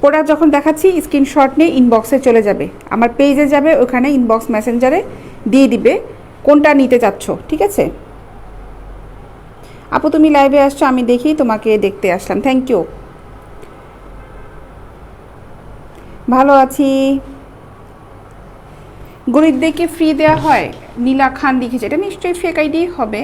Product যখন দেখাচ্ছি screenshot নিয়ে ইনবক্সে চলে যাবে, আমার পেজে যাবে, ওখানে ইনবক্স মেসেঞ্জারে দিয়ে দিবে কোনটা নিতে চাচ্ছ, ঠিক আছে? আপু তুমি লাইভে আসছো, আমি দেখি তোমাকে দেখতে আসলাম, থ্যাংক ইউ। ভালো আছি। গরিবদেরকে ফ্রি দেওয়া হয়, নীলা খান লিখেছে, এটা নিশ্চয়ই ফেক আইডি হবে।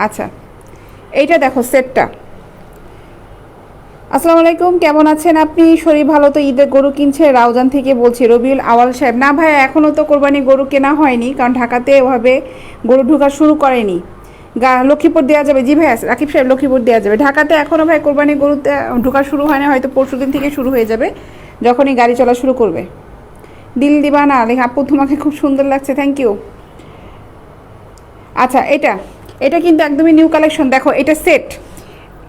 আচ্ছা এইটা দেখো সেটটা। আসসালামু আলাইকুম, কেমন আছেন আপনি? শরীর ভালো তো? ঈদের গরু কিনছে, রাউজান থেকে বলছি। রবিউল আওয়াল সাহেব, না ভাই এখনও তো কোরবানি গরু কেনা হয়নি, কারণ ঢাকাতে ওভাবে গরু ঢোকা শুরু করেনি। লক্ষ্মীপুর দেওয়া যাবে। জি ভাই রাকিব সাহেব, লক্ষ্মীপুর দেওয়া যাবে। ঢাকাতে এখনও ভাই কোরবানি গরুতে ঢোকা শুরু হয় না, হয়তো পরশু দিন থেকে শুরু হয়ে যাবে, যখনই গাড়ি চলা শুরু করবে। দিল দিবানা লেখা, আপু তোমাকে খুব সুন্দর লাগছে, থ্যাংক ইউ। আচ্ছা এটা কিন্তু একদমই নিউ কালেকশন, দেখো এটা সেট,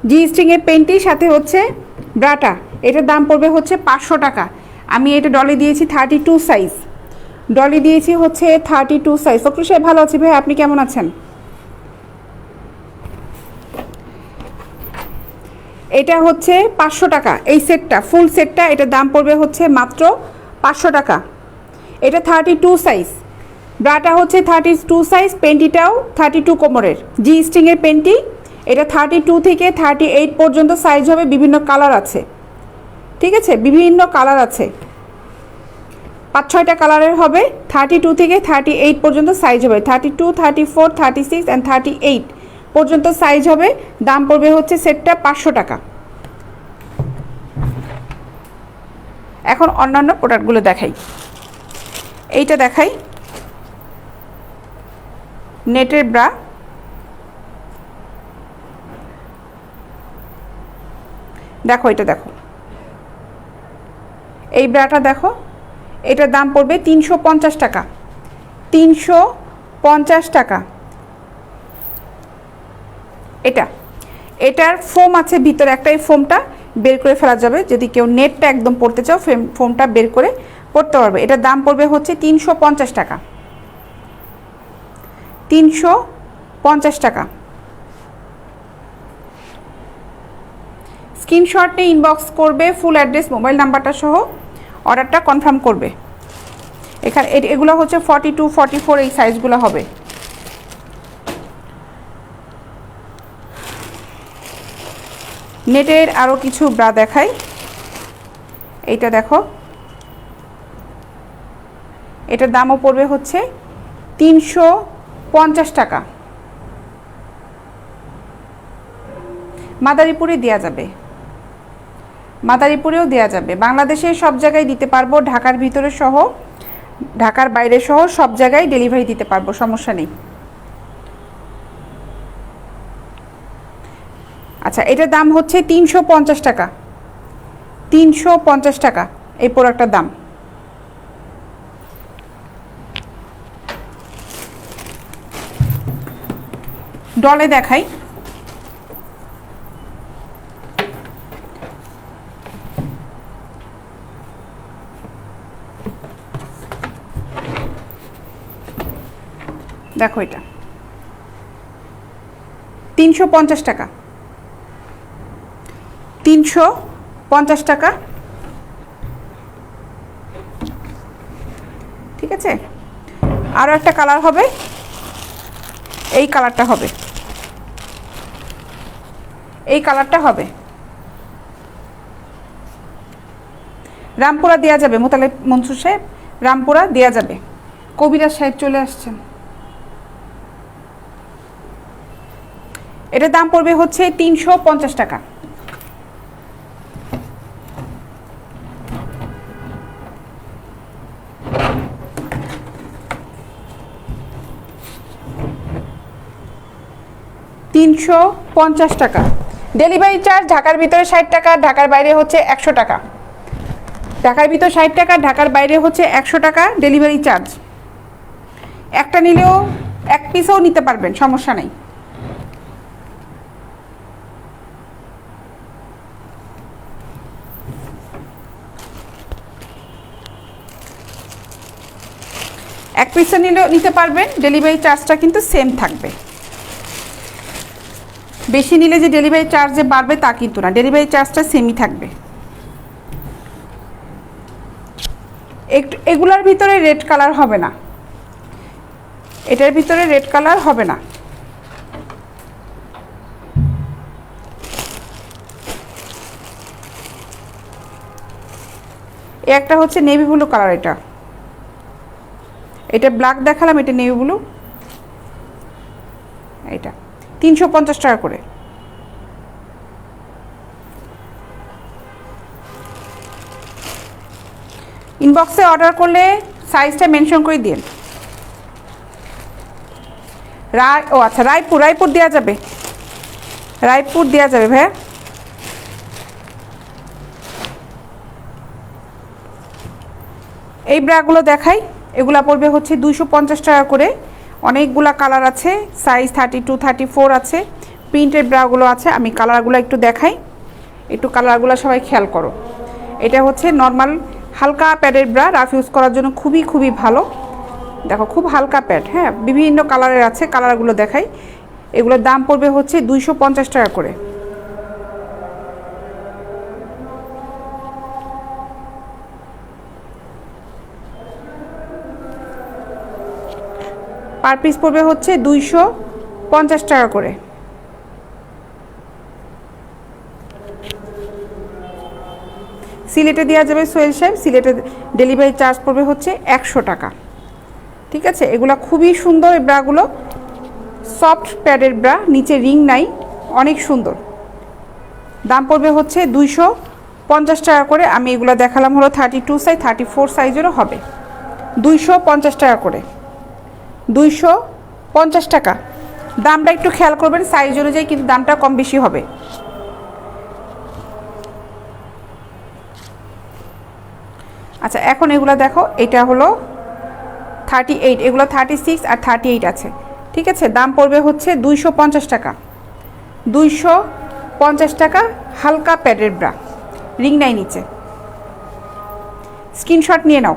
জি স্ট্রিংয়ের পেন্টির সাথে হচ্ছে ব্রাটা, এটার দাম পড়বে হচ্ছে 500 টাকা। আমি এটা ডলি দিয়েছি 32 সাইজ, ডলি দিয়েছি হচ্ছে 32 সাইজ। ফখরুল সাহেব ভালো আছি ভাই, আপনি কেমন আছেন? এটা হচ্ছে 500 টাকা, এই সেটটা ফুল সেটটা, এটার দাম পড়বে হচ্ছে মাত্র 500 টাকা। এটা 32 সাইজ, ব্রাটা হচ্ছে 32 সাইজ, পেন্টিটাও 32 কোমরের, জি স্ট্রিংয়ের পেন্টি। এটা 32 থেকে 38 পর্যন্ত সাইজ হবে, বিভিন্ন কালার আছে, ঠিক আছে? বিভিন্ন কালার আছে, 5-6টা কালারের হবে। 32 থেকে 38 পর্যন্ত সাইজ হবে, 32, 34, 36 অ্যান্ড 38 পর্যন্ত সাইজ হবে। দাম পড়বে হচ্ছে সেটটা 500 টাকা। এখন অন্যান্য প্রোডাক্টগুলো দেখাই। এইটা দেখাই, নেটের ব্রা, দেখো এটা দেখো, এই ব্রাটা দেখো, এটার দাম পড়বে 350 টাকা, 350 টাকা। এটার ফোম আছে ভিতরে একটা, এই ফোমটা বের করে ফেলা যাবে, যদি কেউ নেটটা একদম পড়তে চাও ফোমটা বের করে পড়তে পারবে। এটার দাম পড়বে হচ্ছে 350 টাকা, 350 টাকা। স্ক্রিনশট নিয়ে ইনবক্স করবে, ফুল অ্যাড্রেস মোবাইল নাম্বারটা সহ অর্ডারটা কনফার্ম করবে। এখানে এগুলো হচ্ছে 42, 44 এই সাইজগুলো হবে। নেটের আরও কিছু ব্রা দেখাই, এইটা দেখো, এটার দামও পড়বে হচ্ছে 350 টাকা। মাদারীপুরে দেওয়া যাবে, মাদারীপুরেও দেওয়া যাবে, বাংলাদেশের সব জায়গায় দিতে পারবো, ঢাকার ভিতরে সহ ঢাকার বাইরে সহ সব জায়গায় ডেলিভারি দিতে পারবো, সমস্যা নেই। আচ্ছা এটার দাম হচ্ছে 350 টাকা, 350 টাকা এই প্রোডাক্টটার দাম। ডলে দেখাই, দেখো এটা 350 টাকা, 350 টাকা, ঠিক আছে? আরও একটা কালার হবে, এই কালারটা হবে, এই কালারটা হবে। রামপুরা দেওয়া যাবে, মোতালেব মনসুর সাহেব, রামপুরা দেওয়া যাবে। কবিরাজ সাহেব চলে আসছেন। এটার দাম পড়বে হচ্ছে 350 টাকা। $350 টাকা। ডেলিভারি চার্জ ঢাকার ভিতরে 60 টাকা, ঢাকার বাইরে হচ্ছে 100 টাকা। ঢাকার ভিতর 60 টাকা, ঢাকার বাইরে হচ্ছে 100 টাকা ডেলিভারি চার্জ। একটা নিলেও এক পিসও নিতে পারবেন, সমস্যা নেই। এক পিসে নিতে পারবেন, ডেলিভারি চার্জটা কিন্তু সেম থাকবে। বেশি নিলে যে ডেলিভারি চার্জ যে বাড়বে তা কিন্তু না, ডেলিভারি চার্জটা সেমই থাকবে। এগুলার ভিতরে রেড কালার হবে না, এটার ভিতরে রেড কালার হবে না। একটা হচ্ছে নেভি ব্লু কালার, এটা ব্ল্যাক দেখালাম, এটা নেভি ব্লু, এটা 350 টাকা করে। ইনবক্সে অর্ডার করলে সাইজটা মেনশন করে দিন। ও আচ্ছা, রায়পুর দেওয়া যাবে, রায়পুর দেওয়া যাবে ভাইয়া। এই ব্রাগুলো দেখাই, এগুলা পড়বে হচ্ছে 250 টাকা করে। অনেকগুলা কালার আছে, সাইজ 32 34 আছে, প্রিন্টেড ব্রাগুলো আছে। আমি কালারগুলো একটু দেখাই, একটু কালারগুলো সবাই খেয়াল করো। এটা হচ্ছে নর্মাল হালকা প্যাডের ব্রা, রাফ ইউজ করার জন্য খুবই খুবই ভালো। দেখো খুব হালকা প্যাড, হ্যাঁ বিভিন্ন কালারের আছে, কালারগুলো দেখাই। এগুলোর দাম পড়বে হচ্ছে 250 টাকা করে। পার পিস পড়বে হচ্ছে 250 টাকা করে। সিলেটে দেওয়া যাবে সোহেল সাহেব, সিলেটে ডেলিভারি চার্জ পড়বে হচ্ছে 100 টাকা। ঠিক আছে, এগুলো খুবই সুন্দর। এই ব্রাগুলো সফট প্যাডের ব্রা, নিচে রিং নাই, অনেক সুন্দর। দাম পড়বে হচ্ছে 250 টাকা করে। আমি এগুলো দেখালাম হলো 32 সাইজ, 34 সাইজেরও হবে। 250 টাকা করে, 250 টাকা। দামটা একটু খেয়াল করবেন, সাইজ অনুযায়ী কিন্তু দামটা কম বেশি হবে। আচ্ছা, এখন এগুলো দেখো, এটা হলো 38, এগুলো 36 আর 38 আছে। ঠিক আছে, দাম পড়বে হচ্ছে 250 টাকা। 250 টাকা, হালকা প্যাডের ব্রা, রিং নাই নিচে। স্ক্রিনশট নিয়ে নাও,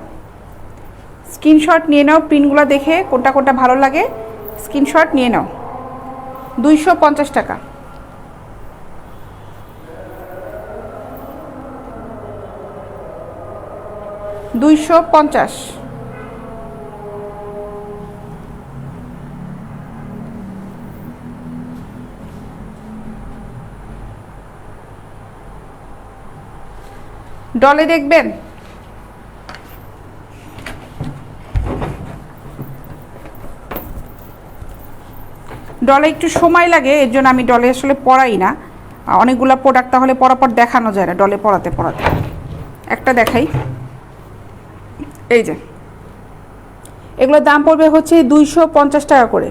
স্ক্রিনশট নিয়ে নাও, প্রিন্টগুলো দেখে কোনটা কোনটা ভালো লাগে স্ক্রিনশট নিয়ে নাও। 250 টাকা। $250। ডলে দেখবেন, ডলে একটু সময় লাগে, এর জন্য আমি ডলে আসলে পড়াই না। অনেকগুলো প্রোডাক্ট তাহলে পরাপর দেখানো যায় না ডলে পড়াতে পড়াতে। একটা দেখাই, এই যে এগুলোর দাম পড়বে হচ্ছে 250 টাকা করে।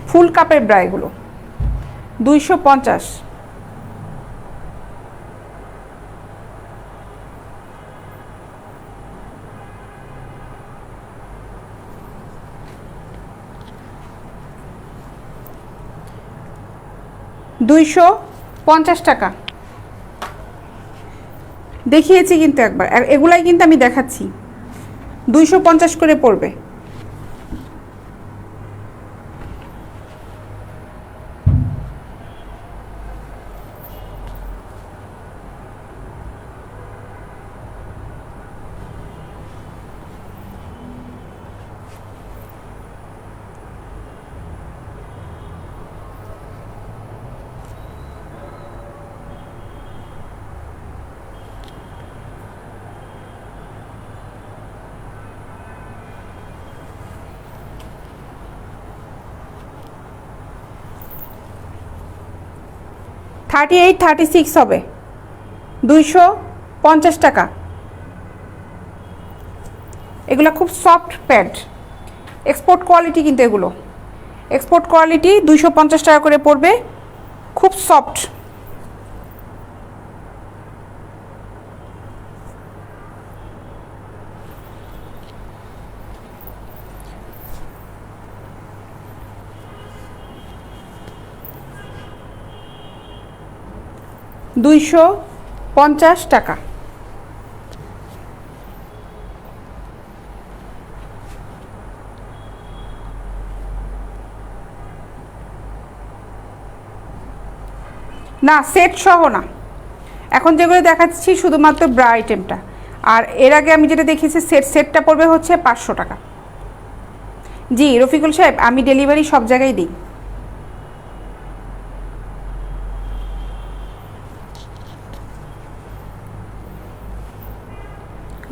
ফুল কাপের ব্রা, এগুলো 250। $250 টাকা দেখিয়েছি কিন্তু একবার, এগুলাই কিন্তু আমি দেখাচ্ছি। 250 করে পড়বে। থার্টি 36 হবে, 250 টাকা। এগুলো খুব সফট প্যাড, এক্সপোর্ট কোয়ালিটি, কিন্তু এগুলো এক্সপোর্ট কোয়ালিটি। 250 টাকা করে পড়বে, খুব সফট। 250 টাকা। না সেট সহ না, এখন যেগুলো দেখাচ্ছি শুধুমাত্র ব্রা আইটেমটা। আর এর আগে আমি যেটা দেখিয়েছি সেটটা পড়বে হচ্ছে 500 টাকা। জি রফিকুল সাহেব, আমি ডেলিভারি সব জায়গায় দিই।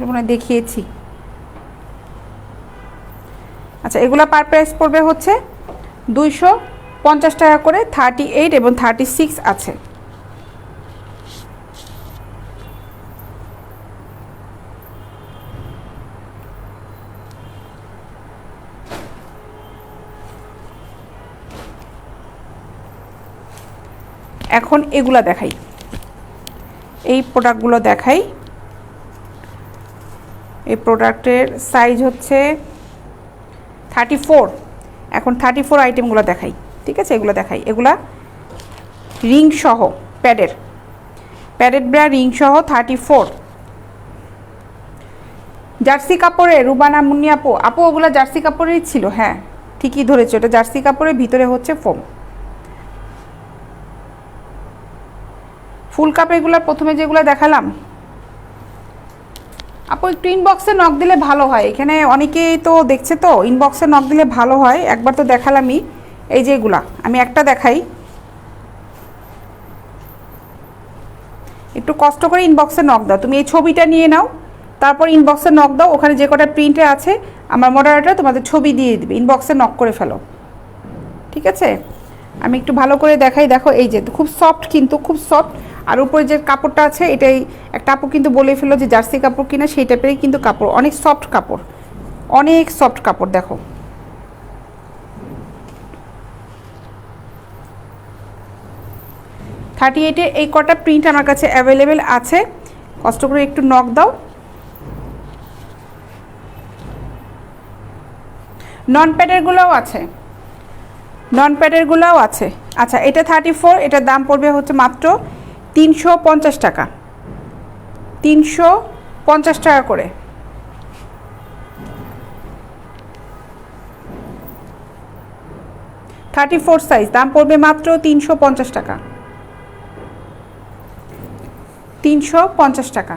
মনে দেখিয়েছি। আচ্ছা, এগুলা পার প্রাইস পড়বে হচ্ছে 250 টাকা করে। 38 এবং 36 আছে। এখন এগুলা দেখাই, এই প্রোডাক্টগুলো দেখাই। এই প্রোডাক্টের সাইজ হচ্ছে 34। এখন 34 আইটেমগুলো দেখাই, ঠিক আছে? এগুলো দেখাই, এগুলা রিং সহ প্যাডেড ব্রা রিং সহ 34। জার্সি কাপড়ে রুবানা মুন্নি আপু, ওগুলো জার্সি কাপড়েরই ছিল। হ্যাঁ ঠিকই ধরেছে, ওটা জার্সি কাপড়ের ভিতরে হচ্ছে ফোম। ফুল কাপ এগুলোর প্রথমে যেগুলো দেখালাম, আপু একটু ইনবক্সে নক দিলে ভালো হয়। এখানে অনেকেই তো দেখছে, তো ইনবক্সে নক দিলে ভালো হয়। একবার তো দেখালামই, এই যে এগুলা আমি একটা দেখাই। একটু কষ্ট করে ইনবক্সে নক দাও, তুমি এই ছবিটা নিয়ে নাও, তারপর ইনবক্সে নক দাও। ওখানে যে কটা প্রিন্টে আছে আমার মডারেটর তোমাদের ছবি দিয়ে দিবে, ইনবক্সে নক করে ফেলো, ঠিক আছে? আমি একটু ভালো করে দেখাই। দেখো এই যে খুব সফট, কিন্তু খুব সফট। আর উপরে যে কাপড়টা আছে এটাই একটা আপু কিন্তু বলে ফেলো যে জার্সি কাপড় কিনা, সেই টাইপেরই কিন্তু কাপড়, অনেক সফট কাপড়, অনেক সফট কাপড়। দেখো থার্টি এইটে এই কটা প্রিন্ট আমার কাছে অ্যাভেলেবেল আছে, কষ্ট করে একটু নক দাও। নন প্যাডেরগুলোও আছে, আচ্ছা এটা 34, এটার দাম পড়বে হচ্ছে মাত্র 350 টাকা, 350 টাকা করে। থার্টি 34 সাইজ, দাম পড়বে মাত্র 350 টাকা, 350 টাকা।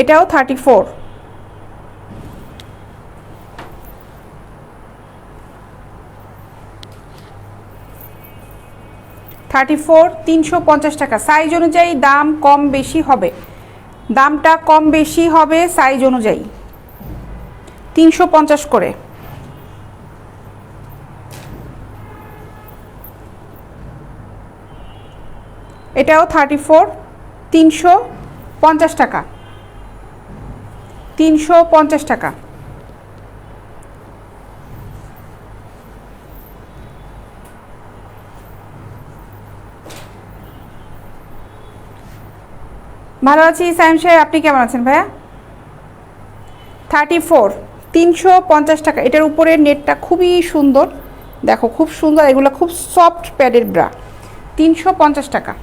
এটাও 34। 350 টাকা। সাইজ অনুযায়ী দাম কম বেশি হবে, দামটা কম বেশি হবে সাইজ অনুযায়ী। 350 করে। এটাও 34, 350 টাকা, 350 টাকা। ভালো আছি সাইম সাহেব, আপনি কেমন আছেন ভাইয়া? 34, 350 টাকা। এটার উপরে নেটটা খুবই সুন্দর, দেখো খুব সুন্দর, এগুলো খুব সফট প্যাডের ব্রা। 350 টাকা।